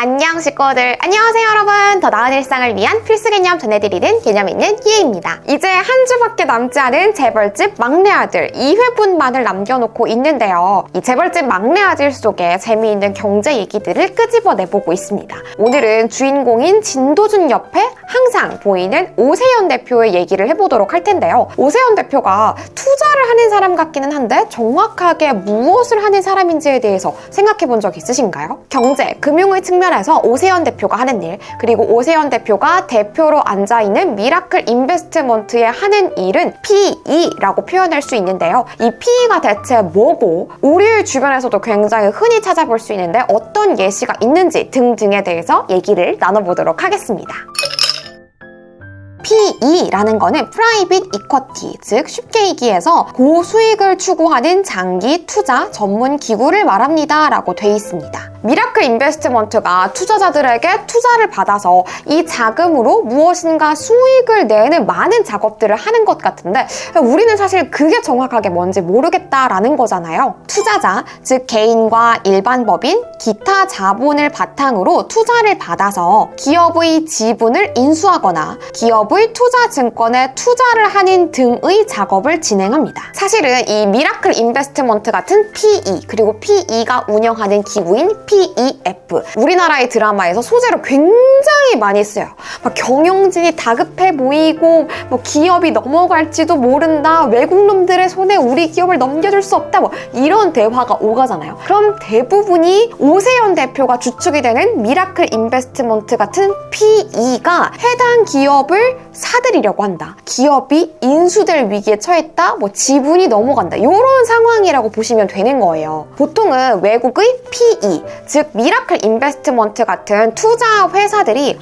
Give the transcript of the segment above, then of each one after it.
안녕 식구들, 안녕하세요 여러분. 더 나은 일상을 위한 필수 개념 전해드리는 개념 있는 희애입니다. 이제 한 주밖에 남지 않은 재벌집 막내 아들 2회분만을 남겨놓고 있는데요. 이 재벌집 막내 아들 속에 재미있는 경제 얘기들을 끄집어내보고 있습니다. 오늘은 주인공인 진도준 옆에 항상 보이는 오세현 대표의 얘기를 해보도록 할 텐데요. 오세현 대표가 투자를 하는 사람 같기는 한데 정확하게 무엇을 하는 사람인지에 대해서 생각해 본 적 있으신가요? 경제, 금융의 측면에서 오세현 대표가 하는 일, 그리고 오세현 대표가 대표로 앉아있는 미라클 인베스트먼트에 하는 일은 PE라고 표현할 수 있는데요. 이 PE가 대체 뭐고 우리 주변에서도 굉장히 흔히 찾아볼 수 있는데 어떤 예시가 있는지 등등에 대해서 얘기를 나눠보도록 하겠습니다. PE라는 거는 Private Equity, 즉 쉽게 얘기해서 고수익을 추구하는 장기 투자 전문 기구를 말합니다 라고 돼 있습니다. 미라클 인베스트먼트가 투자자들에게 투자를 받아서 이 자금으로 무엇인가 수익을 내는 많은 작업들을 하는 것 같은데 우리는 사실 그게 정확하게 뭔지 모르겠다라는 거잖아요. 투자자, 즉 개인과 일반 법인, 기타 자본을 바탕으로 투자를 받아서 기업의 지분을 인수하거나 기업의 투자 증권에 투자를 하는 등의 작업을 진행합니다. 사실은 이 미라클 인베스트먼트 같은 PE, 그리고 PE가 운영하는 기구인 PEF, 우리나라의 드라마에서 소재로 굉장히 많이 쓰여요. 막 경영진이 다급해 보이고 뭐 기업이 넘어갈지도 모른다, 외국 놈들의 손에 우리 기업을 넘겨줄 수 없다, 뭐 이런 대화가 오가잖아요. 그럼 대부분이 오세현 대표가 주축이 되는 미라클 인베스트먼트 같은 PE가 해당 기업을 사들이려고 한다, 기업이 인수될 위기에 처했다, 뭐 지분이 넘어간다, 이런 상황이라고 보시면 되는 거예요. 보통은 외국의 PE, 즉 미라클 인베스트먼트 같은 투자 회사들이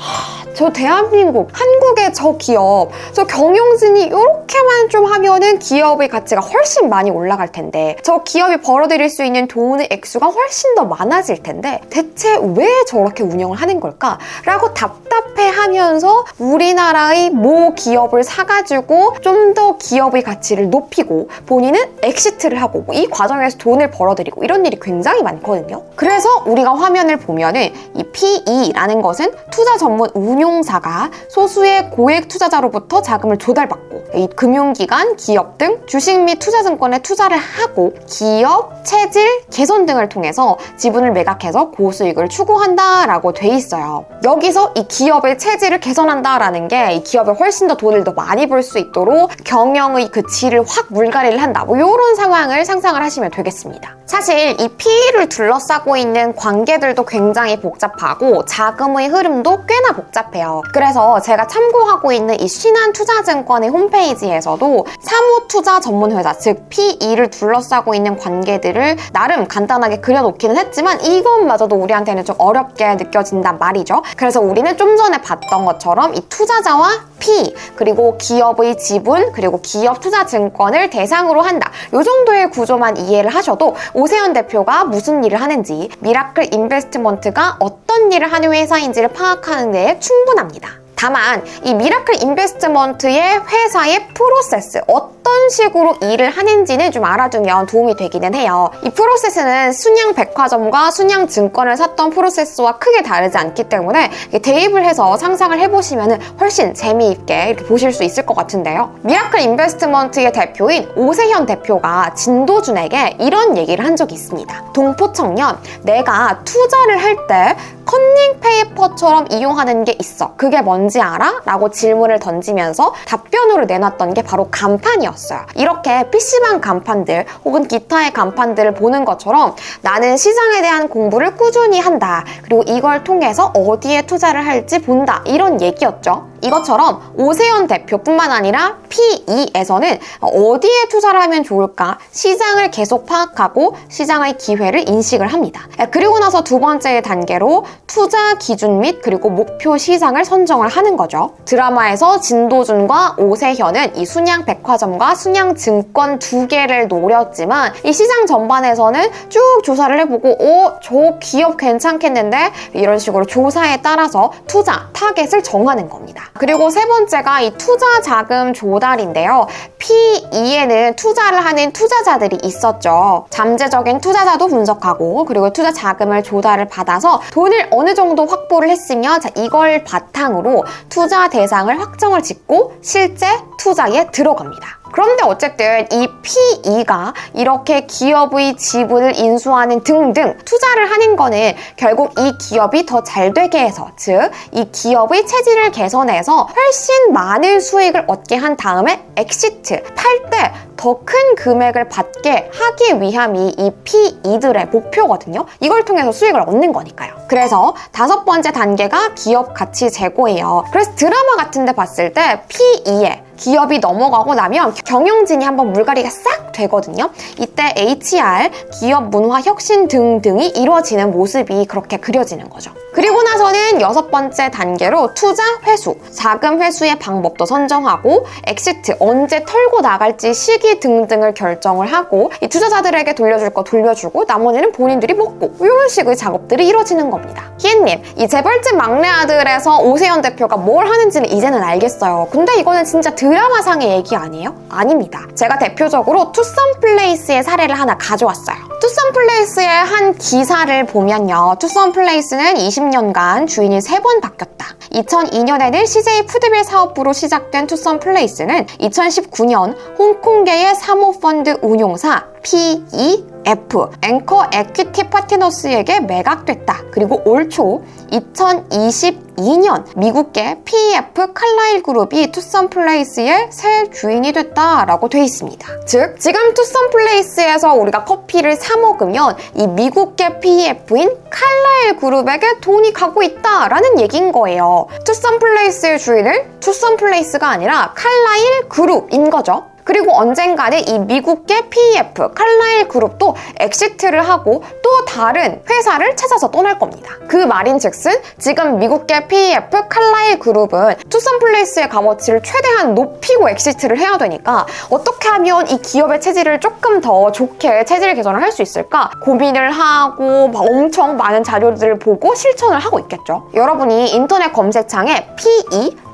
저 대한민국, 한국의 저 기업, 저 경영진이 이렇게만 좀 하면은 기업의 가치가 훨씬 많이 올라갈 텐데, 저 기업이 벌어들일 수 있는 돈의 액수가 훨씬 더 많아질 텐데 대체 왜 저렇게 운영을 하는 걸까? 라고 답답해하면서 우리나라의 모 기업을 사가지고 좀 더 기업의 가치를 높이고 본인은 엑시트를 하고 이 과정에서 돈을 벌어들이고 이런 일이 굉장히 많거든요. 그래서 우리가 화면을 보면은 이 PE라는 것은 투자 전문 운용사가 소수의 고액 투자자로부터 자금을 조달받고 이 금융기관, 기업 등 주식 및 투자증권에 투자를 하고 기업, 체질, 개선 등을 통해서 지분을 매각해서 고수익을 추구한다라고 돼 있어요. 여기서 이 기업의 체질을 개선한다라는 게 이 기업에 훨씬 더 돈을 더 많이 벌 수 있도록 경영의 그 질을 확 물갈이를 한다, 뭐 이런 상황을 상상을 하시면 되겠습니다. 사실 이 PE를 둘러싸고 있는 관계들도 굉장히 복잡하고 자금의 흐름도 꽤나 복잡해요. 그래서 제가 참고하고 있는 이 신한투자증권의 홈페이지에서도 사모투자 전문회사, 즉 PE를 둘러싸고 있는 관계들을 나름 간단하게 그려놓기는 했지만 이것마저도 우리한테는 좀 어렵게 느껴진단 말이죠. 그래서 우리는 좀 전에 봤던 것처럼 이 투자자와 PE, 그리고 기업의 지분, 그리고 기업 투자증권을 대상으로 한다, 이 정도의 구조만 이해를 하셔도 오세현 대표가 무슨 일을 하는지, 미라클 인베스트먼트가 어떤 일을 하는 회사인지를 파악하는 데 충분합니다. 다만 이 미라클 인베스트먼트의 회사의 프로세스, 어떤 식으로 일을 하는지는 좀 알아두면 도움이 되기는 해요. 이 프로세스는 순양 백화점과 순양 증권을 샀던 프로세스와 크게 다르지 않기 때문에 대입을 해서 상상을 해보시면 훨씬 재미있게 이렇게 보실 수 있을 것 같은데요. 미라클 인베스트먼트의 대표인 오세현 대표가 진도준에게 이런 얘기를 한 적이 있습니다. 동포청년, 내가 투자를 할 때 컨닝 페이퍼처럼 이용하는 게 있어. 그게 뭔지 알아? 라고 질문을 던지면서 답변으로 내놨던 게 바로 간판이었어요. 이렇게 PC방 간판들 혹은 기타의 간판들을 보는 것처럼 나는 시장에 대한 공부를 꾸준히 한다, 그리고 이걸 통해서 어디에 투자를 할지 본다, 이런 얘기였죠. 이것처럼 오세현 대표뿐만 아니라 PE에서는 어디에 투자를 하면 좋을까, 시장을 계속 파악하고 시장의 기회를 인식을 합니다. 그리고 나서 두 번째 단계로 투자 기준 기준 및 그리고 목표 시장을 선정을 하는 거죠. 드라마에서 진도준과 오세현은 이 순양백화점과 순양증권 두 개를 노렸지만 이 시장 전반에서는 쭉 조사를 해보고 저 기업 괜찮겠는데? 이런 식으로 조사에 따라서 투자 타겟을 정하는 겁니다. 그리고 세 번째가 이 투자 자금 조달인데요. P2에는 투자를 하는 투자자들이 있었죠. 잠재적인 투자자도 분석하고 그리고 투자 자금을 조달을 받아서 돈을 어느 정도 확보를 했으면 이걸 바탕으로 투자 대상을 확정을 짓고 실제 투자에 들어갑니다. 그런데 어쨌든 이 P2가 이렇게 기업의 지분을 인수하는 등등 투자를 하는 거는 결국 이 기업이 더 잘 되게 해서, 즉 이 기업의 체질을 개선해서 훨씬 많은 수익을 얻게 한 다음에 엑시트, 팔 때 더 큰 금액을 받게 하기 위함이 이 P2들의 목표거든요. 이걸 통해서 수익을 얻는 거니까요. 그래서 다섯 번째 단계가 기업 가치 재고예요. 그래서 드라마 같은 데 봤을 때 P2에 기업이 넘어가고 나면 경영진이 한번 물갈이가 싹 되거든요. 이때 HR, 기업 문화 혁신 등등이 이루어지는 모습이 그렇게 그려지는 거죠. 그리고 나서는 여섯 번째 단계로 투자 회수, 자금 회수의 방법도 선정하고 엑시트, 언제 털고 나갈지 시기 등등을 결정을 하고 이 투자자들에게 돌려줄 거 돌려주고 나머지는 본인들이 먹고 이런 식의 작업들이 이루어지는 겁니다. 희애님, 이 재벌집 막내 아들에서 오세현 대표가 뭘 하는지는 이제는 알겠어요. 근데 이거는 진짜 드라마상의 얘기 아니에요? 아닙니다. 제가 대표적으로 투썸플레이스의 사례를 하나 가져왔어요. 투썸플레이스의 한 기사를 보면요. 투썸플레이스는 20년간 주인이 3번 바뀌었다. 2002년에는 CJ 푸드빌 사업부로 시작된 투썸플레이스는 2019년 홍콩계의 사모펀드 운용사 PEF, 앵커 에퀴티 파트너스에게 매각됐다. 그리고 올 초 2022년 미국계 PEF 칼라일 그룹이 투썸플레이스의 새 주인이 됐다라고 돼 있습니다. 즉, 지금 투썸플레이스에서 우리가 커피를 사 먹으면 이 미국계 PEF인 칼라일 그룹에게 돈이 가고 있다라는 얘기인 거예요. 투썸플레이스의 주인은 투썸플레이스가 아니라 칼라일 그룹인 거죠. 그리고 언젠가는 이 미국계 PEF, 칼라일 그룹도 엑시트를 하고 또 다른 회사를 찾아서 떠날 겁니다. 그 말인즉슨 지금 미국계 PEF, 칼라일 그룹은 투썸플레이스의 값어치를 최대한 높이고 엑시트를 해야 되니까 어떻게 하면 이 기업의 체질을 조금 더 좋게 체질 개선을 할 수 있을까 고민을 하고 엄청 많은 자료들을 보고 실천을 하고 있겠죠. 여러분이 인터넷 검색창에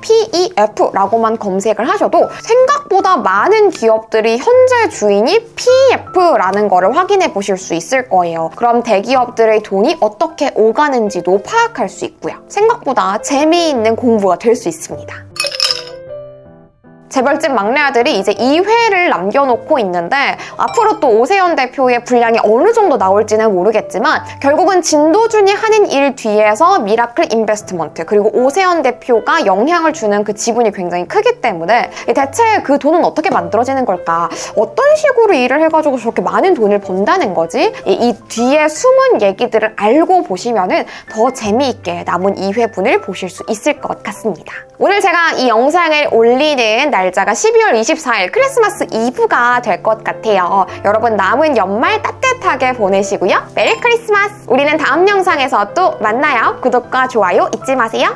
PEF라고만 검색을 하셔도 생각보다 많은 기업들이 현재 주인이 PEF라는 거를 확인해 보실 수 있을 거예요. 그럼 대기업들의 돈이 어떻게 오가는지도 파악할 수 있고요. 생각보다 재미있는 공부가 될 수 있습니다. 재벌집 막내 아들이 이제 2회를 남겨놓고 있는데 앞으로 또 오세현 대표의 분량이 어느 정도 나올지는 모르겠지만 결국은 진도준이 하는 일 뒤에서 미라클 인베스트먼트 그리고 오세현 대표가 영향을 주는 그 지분이 굉장히 크기 때문에 대체 그 돈은 어떻게 만들어지는 걸까? 어떤 식으로 일을 해가지고 저렇게 많은 돈을 번다는 거지? 이 뒤에 숨은 얘기들을 알고 보시면은 더 재미있게 남은 2회분을 보실 수 있을 것 같습니다. 오늘 제가 이 영상을 올리는 날짜가 12월 24일 크리스마스 이브가 될 것 같아요. 여러분 남은 연말 따뜻하게 보내시고요. 메리 크리스마스! 우리는 다음 영상에서 또 만나요. 구독과 좋아요 잊지 마세요.